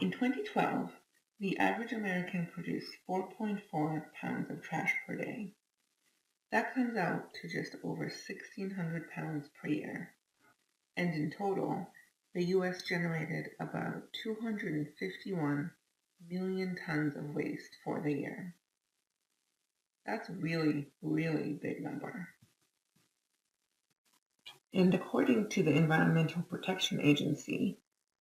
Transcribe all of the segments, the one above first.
In 2012, the average American produced 4.4 pounds of trash per day. That comes out to just over 1,600 pounds per year. And in total, the U.S. generated about 251 million tons of waste for the year. That's a really, really big number. And according to the Environmental Protection Agency,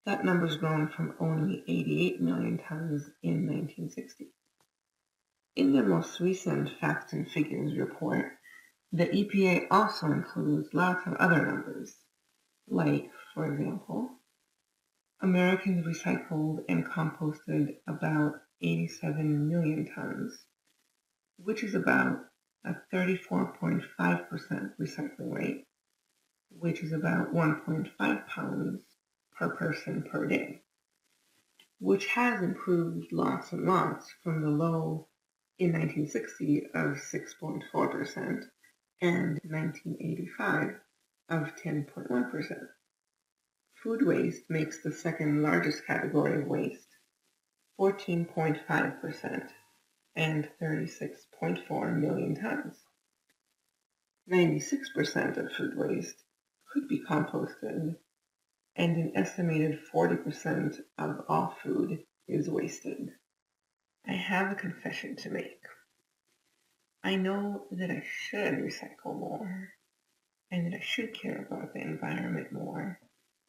that number's grown from only 88 million tons in 1960. In their most recent Facts and Figures report, the EPA also includes lots of other numbers, like, for example, Americans recycled and composted about 87 million tons, which is about a 34.5% recycling rate, which is about 1.5 pounds per person per day, which has improved lots and lots from the low in 1960 of 6.4% and 1985 of 10.1%. Food waste makes the second largest category of waste, 14.5% and 36.4 million tons. 96% of food waste could be composted, and an estimated 40% of all food is wasted. I have a confession to make. I know that I should recycle more, and that I should care about the environment more,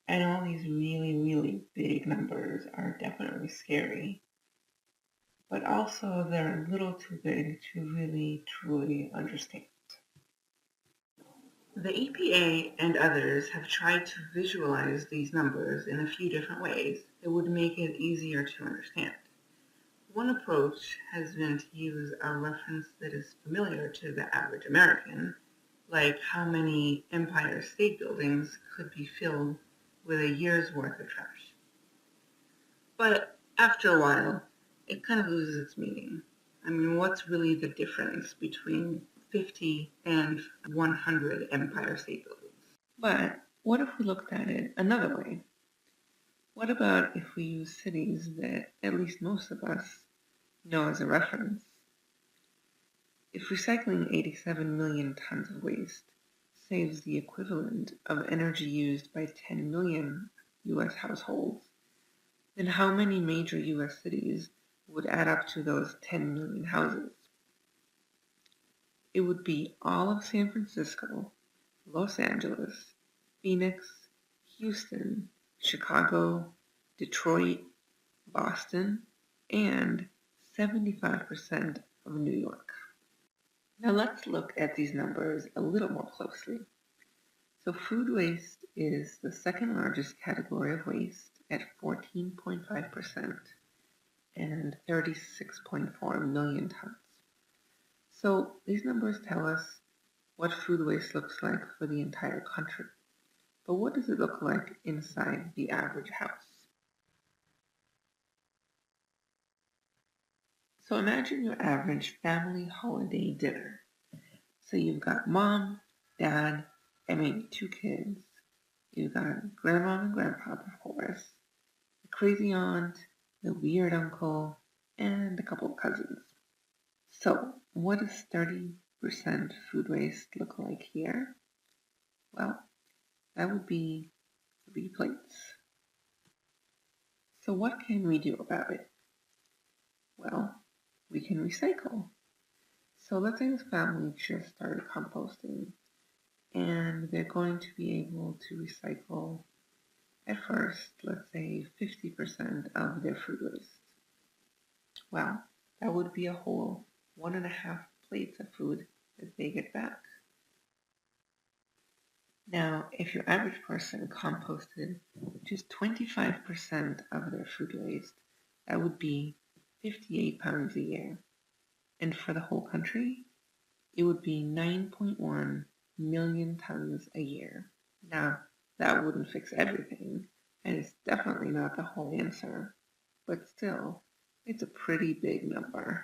and all these really, really big numbers are definitely scary. But also they're a little too big to really, truly understand. The EPA and others have tried to visualize these numbers in a few different ways that would make it easier to understand. One approach has been to use a reference that is familiar to the average American, like how many Empire State Buildings could be filled with a year's worth of trash. But after a while, it kind of loses its meaning. I mean, what's really the difference between 50 and 100 Empire State Buildings? But what if we looked at it another way? What about if we use cities that at least most of us know as a reference? If recycling 87 million tons of waste saves the equivalent of energy used by 10 million U.S. households, then how many major U.S. cities would add up to those 10 million houses? It would be all of San Francisco, Los Angeles, Phoenix, Houston, Chicago, Detroit, Boston, and 75% of New York. Now let's look at these numbers a little more closely. So food waste is the second largest category of waste at 14.5% and 36.4 million tons. So these numbers tell us what food waste looks like for the entire country. But what does it look like inside the average house? So imagine your average family holiday dinner. So you've got mom, dad, and maybe 2 kids. You've got grandma and grandpa, of course, the crazy aunt, the weird uncle, and a couple of cousins. So what does 30% food waste look like here? Well, that would be 3 plates. So what can we do about it? Well, we can recycle. So let's say this family just started composting, and they're going to be able to recycle, at first, let's say 50% of their food waste. Well, that would be a whole 1.5 plates of food that they get back. Now, if your average person composted just 25% of their food waste, that would be 58 pounds a year. And for the whole country, it would be 9.1 million tons a year. Now, that wouldn't fix everything, and it's definitely not the whole answer, but still, it's a pretty big number.